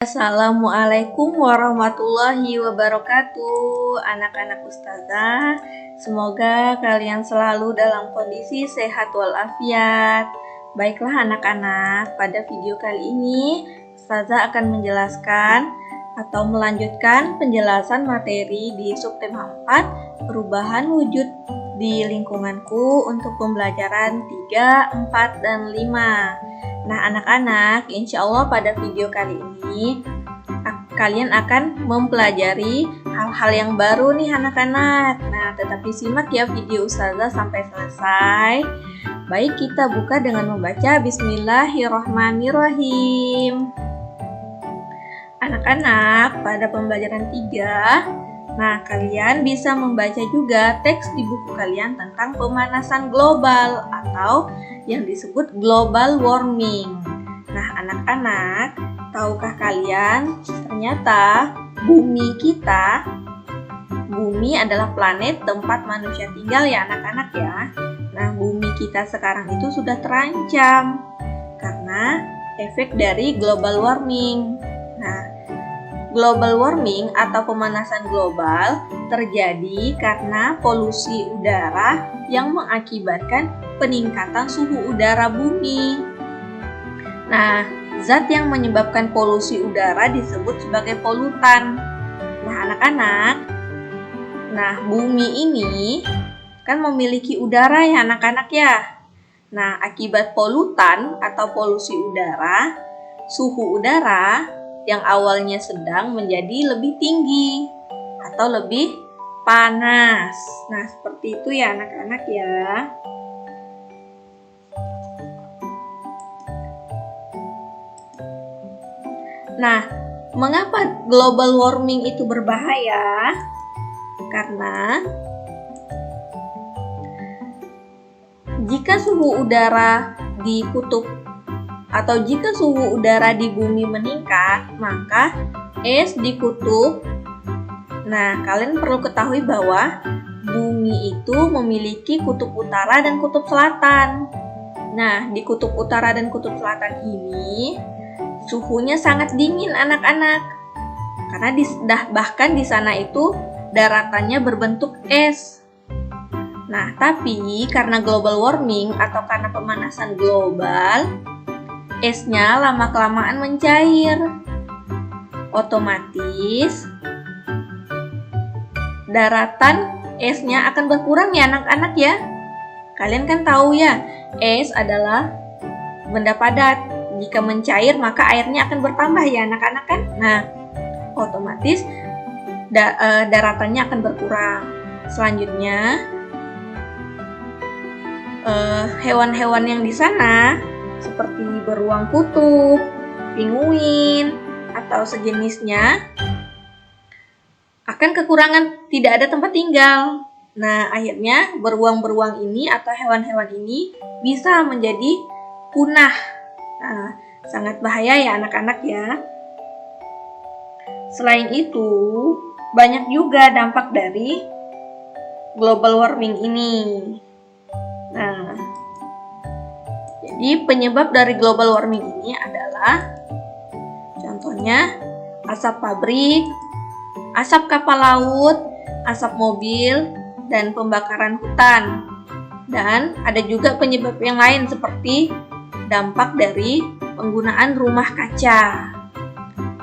Assalamualaikum warahmatullahi wabarakatuh, anak-anak ustazah. Semoga kalian selalu dalam kondisi sehat walafiat. Baiklah anak-anak, pada video kali ini ustazah akan menjelaskan atau melanjutkan penjelasan materi di subtema 4, perubahan wujud di lingkunganku untuk pembelajaran 3, 4, dan 5. Nah anak-anak, insya Allah pada video kali ini kalian akan mempelajari hal-hal yang baru nih anak-anak. Nah tetapi simak ya video ustazah sampai selesai. Baik, kita buka dengan membaca Bismillahirrahmanirrahim. Anak-anak, pada pembelajaran 3, nah kalian bisa membaca juga teks di buku kalian tentang pemanasan global atau yang disebut global warming. Nah anak-anak, tahukah kalian ternyata bumi adalah planet tempat manusia tinggal ya anak-anak ya. Nah bumi kita sekarang itu sudah terancam karena efek dari global warming. Nah global warming atau pemanasan global terjadi karena polusi udara yang mengakibatkan peningkatan suhu udara bumi. Nah, zat yang menyebabkan polusi udara disebut sebagai polutan. Nah, anak-anak, bumi ini kan memiliki udara ya anak-anak ya. Nah, akibat polutan atau polusi udara, suhu udara yang awalnya sedang menjadi lebih tinggi atau lebih panas. Nah, seperti itu ya anak-anak ya. Nah, mengapa global warming itu berbahaya? Karena jika suhu udara di kutub atau jika suhu udara di bumi meningkat, maka es di kutub. Nah, kalian perlu ketahui bahwa bumi itu memiliki kutub utara dan kutub selatan. Nah, di kutub utara dan kutub selatan ini suhunya sangat dingin anak-anak. Karena bahkan di sana itu daratannya berbentuk es. Nah, tapi karena global warming atau karena pemanasan global, esnya lama-kelamaan mencair. Otomatis daratan esnya akan berkurang ya anak-anak ya. Kalian kan tahu ya, es adalah benda padat. Jika mencair maka airnya akan bertambah ya anak-anak kan. Nah, otomatis daratannya akan berkurang. Selanjutnya, hewan-hewan yang di sana seperti beruang kutub, penguin, atau sejenisnya akan kekurangan, tidak ada tempat tinggal. Nah, akhirnya beruang-beruang ini atau hewan-hewan ini bisa menjadi punah. Nah, sangat bahaya ya anak-anak ya. Selain itu, banyak juga dampak dari global warming ini. Nah, jadi penyebab dari global warming ini adalah contohnya asap pabrik, asap kapal laut, asap mobil, dan pembakaran hutan. Dan ada juga penyebab yang lain seperti dampak dari penggunaan rumah kaca.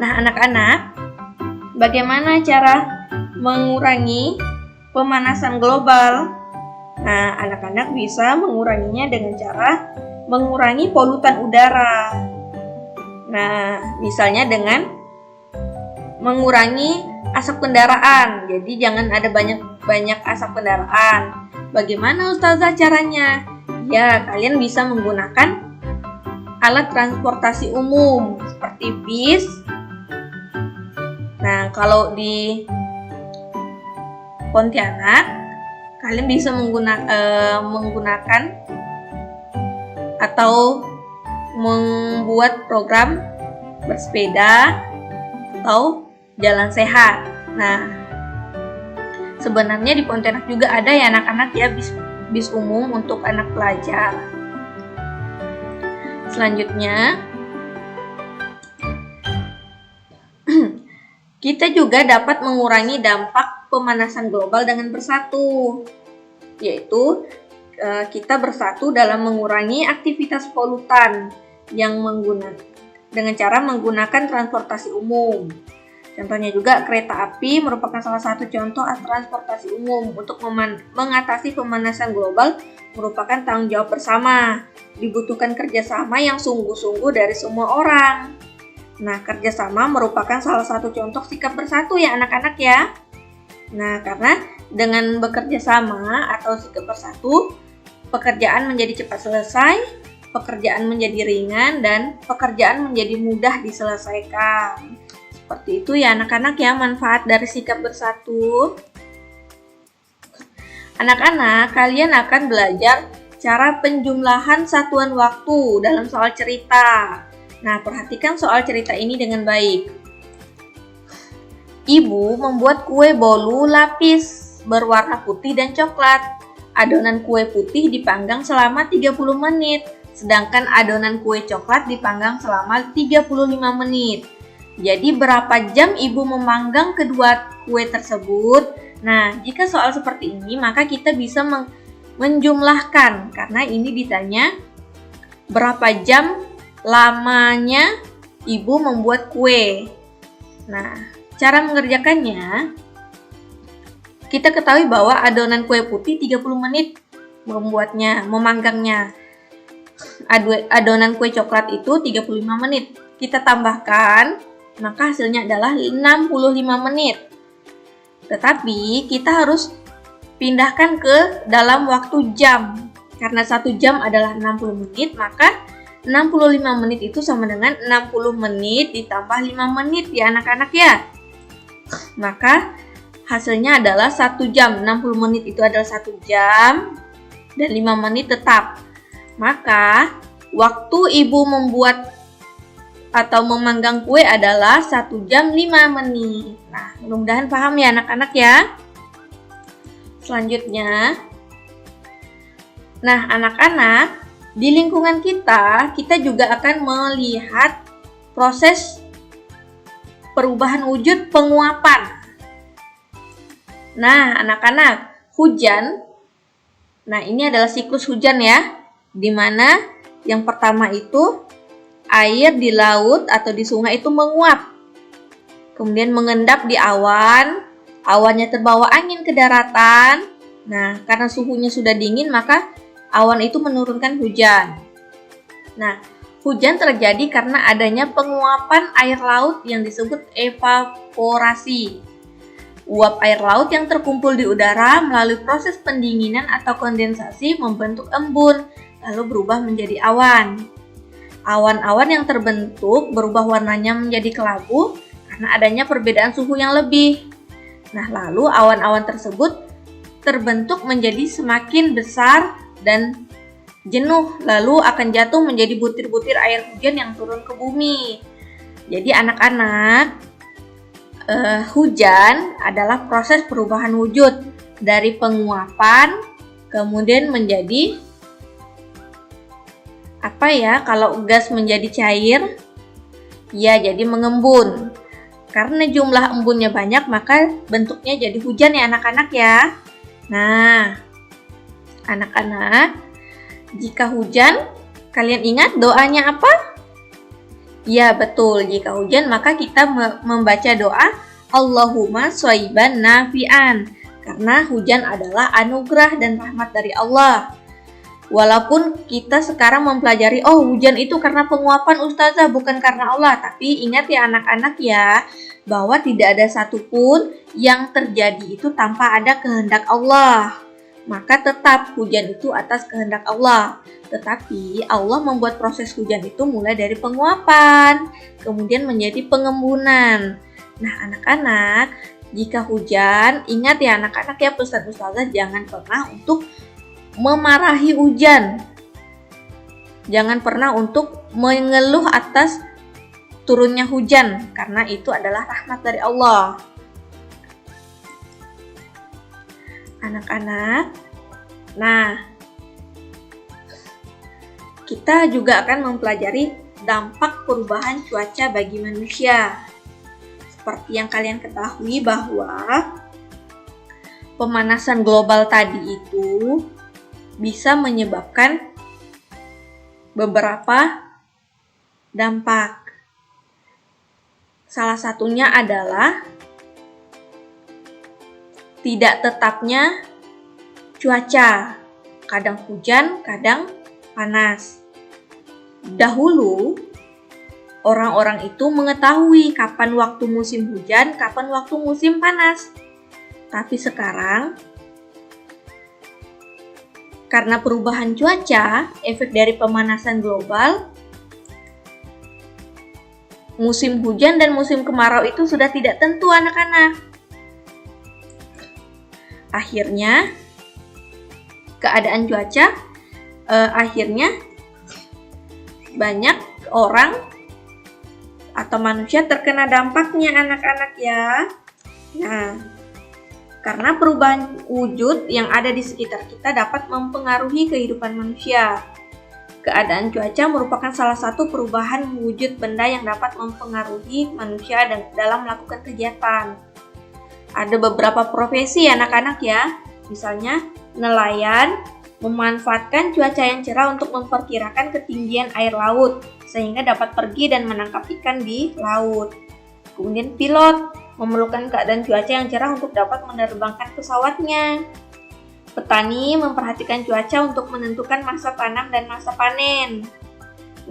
Nah, anak-anak, bagaimana cara mengurangi pemanasan global? Nah, anak-anak bisa menguranginya dengan cara mengurangi polutan udara. Nah, misalnya dengan mengurangi asap kendaraan. Jadi jangan ada banyak asap kendaraan. Bagaimana ustazah caranya? Ya, kalian bisa menggunakan alat transportasi umum seperti bis. Nah, kalau di Pontianak, kalian bisa menggunakan atau membuat program bersepeda atau jalan sehat. Nah, sebenarnya di Pontianak juga ada ya anak-anak ya bis umum untuk anak pelajar. Selanjutnya, Kita juga dapat mengurangi dampak pemanasan global dengan bersatu, yaitu kita bersatu dalam mengurangi aktivitas polutan yang dengan cara menggunakan transportasi umum. Contohnya juga kereta api merupakan salah satu contoh transportasi umum. Untuk mengatasi pemanasan global merupakan tanggung jawab bersama. Dibutuhkan kerjasama yang sungguh-sungguh dari semua orang. Nah, kerjasama merupakan salah satu contoh sikap bersatu ya anak-anak ya. Nah, karena dengan bekerja sama atau sikap bersatu, pekerjaan menjadi cepat selesai, pekerjaan menjadi ringan, dan pekerjaan menjadi mudah diselesaikan. Seperti itu ya anak-anak ya manfaat dari sikap bersatu. Anak-anak, kalian akan belajar cara penjumlahan satuan waktu dalam soal cerita. Nah, perhatikan soal cerita ini dengan baik. Ibu membuat kue bolu lapis berwarna putih dan coklat. Adonan kue putih dipanggang selama 30 menit, sedangkan adonan kue coklat dipanggang selama 35 menit. Jadi berapa jam ibu memanggang kedua kue tersebut? Nah, jika soal seperti ini, maka kita bisa menjumlahkan, karena ini ditanya berapa jam lamanya ibu membuat kue. Nah, cara mengerjakannya, kita ketahui bahwa adonan kue putih 30 menit memanggangnya. Adonan kue coklat itu 35 menit. Kita tambahkan, maka hasilnya adalah 65 menit. Tetapi kita harus pindahkan ke dalam waktu jam. Karena 1 jam adalah 60 menit, maka 65 menit itu sama dengan 60 menit ditambah 5 menit ya anak-anak ya. Maka hasilnya adalah 1 jam. 60 menit itu adalah 1 jam dan 5 menit tetap. Maka waktu ibu membuat atau memanggang kue adalah 1 jam 5 menit. Nah, mudah-mudahan paham ya anak-anak ya. Selanjutnya, nah anak-anak, di lingkungan kita juga akan melihat proses perubahan wujud penguapan. Nah, anak-anak, hujan. Nah, ini adalah siklus hujan ya. Di mana yang pertama itu air di laut atau di sungai itu menguap. Kemudian mengendap di awan, awannya terbawa angin ke daratan. Nah, karena suhunya sudah dingin, maka awan itu menurunkan hujan. Nah, hujan terjadi karena adanya penguapan air laut yang disebut evaporasi. Uap air laut yang terkumpul di udara melalui proses pendinginan atau kondensasi membentuk embun, lalu berubah menjadi awan. Awan-awan yang terbentuk berubah warnanya menjadi kelabu karena adanya perbedaan suhu yang lebih. Nah, lalu awan-awan tersebut terbentuk menjadi semakin besar dan jenuh, lalu akan jatuh menjadi butir-butir air hujan yang turun ke bumi. Jadi anak-anak, hujan adalah proses perubahan wujud dari penguapan kemudian menjadi kalau gas menjadi cair, ya jadi mengembun. Karena jumlah embunnya banyak, maka bentuknya jadi hujan ya anak-anak ya. Nah, anak-anak, jika hujan, kalian ingat doanya apa? Ya betul, jika hujan maka kita membaca doa Allahumma shayban nafi'an, karena hujan adalah anugerah dan rahmat dari Allah. Walaupun kita sekarang mempelajari, hujan itu karena penguapan ustazah, bukan karena Allah. Tapi ingat ya anak-anak ya, bahwa tidak ada satupun yang terjadi itu tanpa ada kehendak Allah. Maka tetap hujan itu atas kehendak Allah. Tetapi Allah membuat proses hujan itu mulai dari penguapan, kemudian menjadi pengembunan. Nah anak-anak, jika hujan, ingat ya anak-anak ya, pesan ustazah jangan pernah untuk memarahi hujan. Jangan pernah untuk mengeluh atas turunnya hujan, karena itu adalah rahmat dari Allah. Anak-anak, nah kita juga akan mempelajari dampak perubahan cuaca bagi manusia. seperti yang kalian ketahui bahwa pemanasan global tadi itu bisa menyebabkan beberapa dampak. Salah satunya adalah tidak tetapnya cuaca, kadang hujan, kadang panas. Dahulu, orang-orang itu mengetahui kapan waktu musim hujan, kapan waktu musim panas. Tapi sekarang, karena perubahan cuaca, efek dari pemanasan global, musim hujan dan musim kemarau itu sudah tidak tentu anak-anak. Akhirnya, keadaan cuaca, akhirnya banyak orang atau manusia terkena dampaknya anak-anak ya. Nah, karena perubahan wujud yang ada di sekitar kita dapat mempengaruhi kehidupan manusia. Keadaan cuaca merupakan salah satu perubahan wujud benda yang dapat mempengaruhi manusia dalam melakukan kegiatan. Ada beberapa profesi anak-anak ya, misalnya nelayan memanfaatkan cuaca yang cerah untuk memperkirakan ketinggian air laut sehingga dapat pergi dan menangkap ikan di laut. Kemudian pilot memerlukan keadaan cuaca yang cerah untuk dapat menerbangkan pesawatnya. Petani memperhatikan cuaca untuk menentukan masa tanam dan masa panen.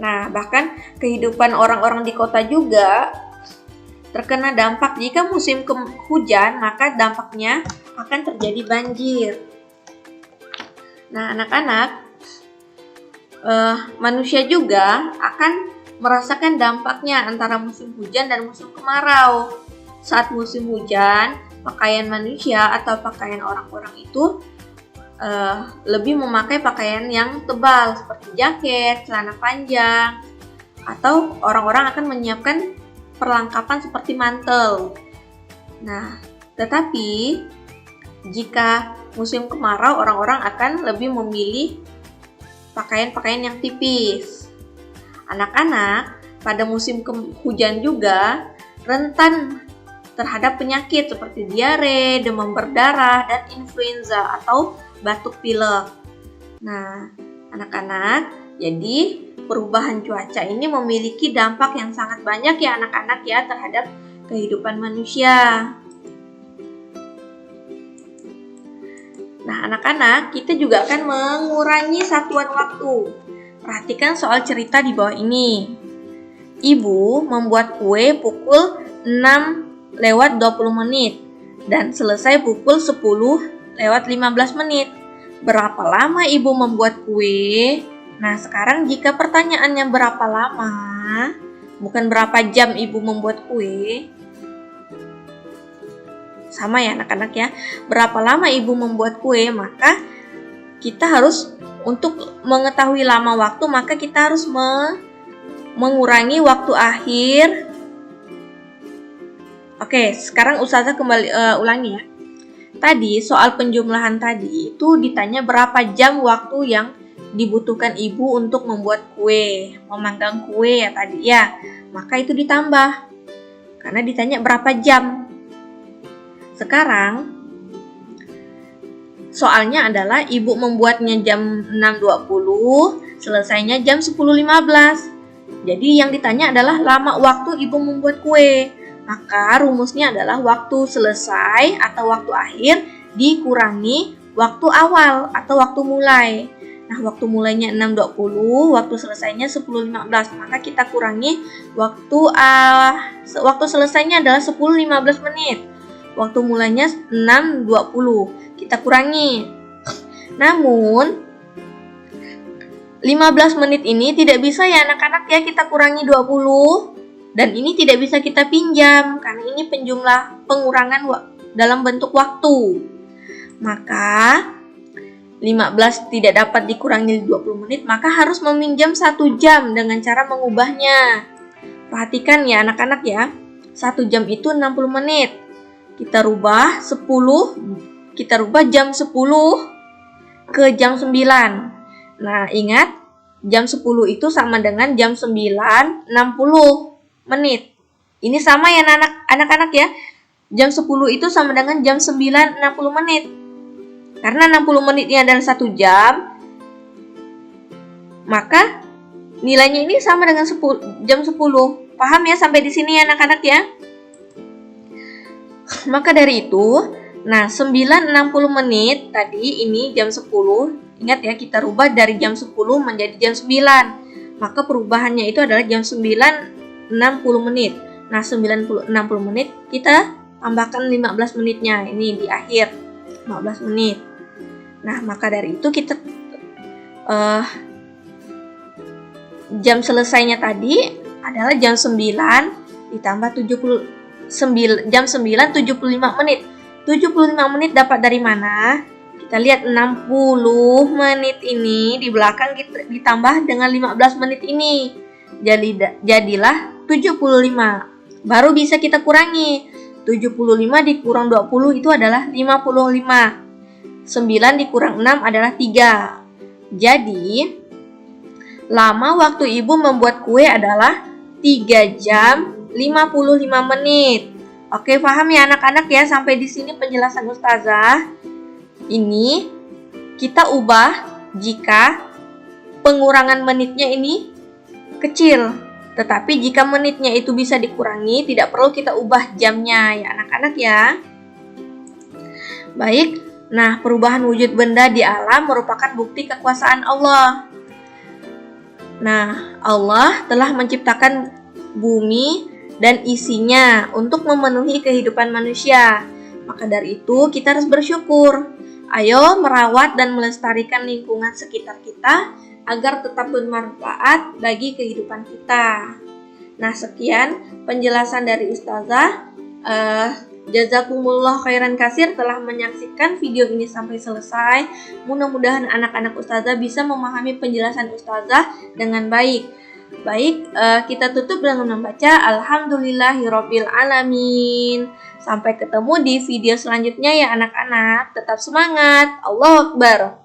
Nah, bahkan kehidupan orang-orang di kota juga terkena dampak. Jika musim hujan, maka dampaknya akan terjadi banjir. Nah, anak-anak, manusia juga akan merasakan dampaknya antara musim hujan dan musim kemarau. Saat musim hujan, pakaian manusia atau pakaian orang-orang itu lebih memakai pakaian yang tebal seperti jaket, celana panjang, atau orang-orang akan menyiapkan perlengkapan seperti mantel. Nah, tetapi jika musim kemarau, orang-orang akan lebih memilih pakaian-pakaian yang tipis. Anak-anak pada musim hujan juga rentan terhadap penyakit seperti diare, demam berdarah, dan influenza atau batuk pilek. Nah, anak-anak, jadi perubahan cuaca ini memiliki dampak yang sangat banyak ya anak-anak ya terhadap kehidupan manusia. Nah, anak-anak, kita juga akan mengurangi satuan waktu. Perhatikan soal cerita di bawah ini. Ibu membuat kue pukul 6:20 dan selesai pukul 10:15. Berapa lama ibu membuat kue? Nah, sekarang jika pertanyaannya berapa lama, bukan berapa jam ibu membuat kue. Sama ya anak-anak ya. Berapa lama ibu membuat kue, maka kita harus untuk mengetahui lama waktu, maka kita harus mengurangi waktu akhir. Oke, sekarang Ustazah kembali ulangi ya. Tadi soal penjumlahan tadi itu ditanya berapa jam waktu yang dibutuhkan ibu untuk membuat kue, memanggang kue ya tadi ya. Maka itu ditambah karena ditanya berapa jam. Sekarang soalnya adalah ibu membuatnya jam 6:20, selesainya jam 10:15. Jadi yang ditanya adalah lama waktu ibu membuat kue. Maka rumusnya adalah waktu selesai atau waktu akhir dikurangi waktu awal atau waktu mulai. Nah, waktu mulainya 6:20, waktu selesainya 10:15. Maka kita kurangi waktu selesainya adalah 10:15 menit. Waktu mulainya 6:20. Kita kurangi. Namun 15 menit ini tidak bisa ya anak-anak ya kita kurangi 20. Dan ini tidak bisa kita pinjam karena ini pengurangan dalam bentuk waktu. Maka 15 tidak dapat dikurangi 20 menit, maka harus meminjam 1 jam dengan cara mengubahnya. Perhatikan ya anak-anak ya. 1 jam itu 60 menit. Kita rubah jam 10 ke jam 9. Nah, ingat jam 10 itu sama dengan jam 9:60 menit. Ini sama ya anak-anak ya. Jam 10 itu sama dengan jam 9.60 menit. Karena 60 menit ini adalah 1 jam, maka nilainya ini sama dengan jam 10. Paham ya sampai di sini anak-anak ya? Maka dari itu, nah 9.60 menit tadi ini jam 10. Ingat ya, kita rubah dari jam 10 menjadi jam 9. Maka perubahannya itu adalah jam 9.60 menit. Nah 60 menit kita tambahkan 15 menitnya. Ini di akhir 15 menit. Nah maka dari itu kita jam selesainya tadi adalah jam 9 ditambah jam 9 75 menit. 75 menit dapat dari mana? Kita lihat 60 menit ini di belakang kita ditambah dengan 15 menit ini. Jadilah 75. Baru bisa kita kurangi. 75 dikurang 20 itu adalah 55. 9 dikurang 6 adalah 3. Jadi, lama waktu ibu membuat kue adalah 3 jam 55 menit. Oke, paham ya anak-anak ya sampai di sini penjelasan Ustazah. Ini kita ubah jika pengurangan menitnya ini kecil. Tetapi jika menitnya itu bisa dikurangi, tidak perlu kita ubah jamnya ya anak-anak ya. Baik, nah perubahan wujud benda di alam merupakan bukti kekuasaan Allah. Nah, Allah telah menciptakan bumi dan isinya untuk memenuhi kehidupan manusia. Maka dari itu kita harus bersyukur. Ayo merawat dan melestarikan lingkungan sekitar kita agar tetap bermanfaat bagi kehidupan kita. Nah, sekian penjelasan dari Ustazah. Jazakumullah khairan katsir telah menyaksikan video ini sampai selesai. Mudah-mudahan anak-anak Ustazah bisa memahami penjelasan Ustazah dengan baik. Baik, kita tutup dengan membaca Alhamdulillahirabbil alamin. Sampai ketemu di video selanjutnya ya anak-anak. Tetap semangat. Allahu Akbar.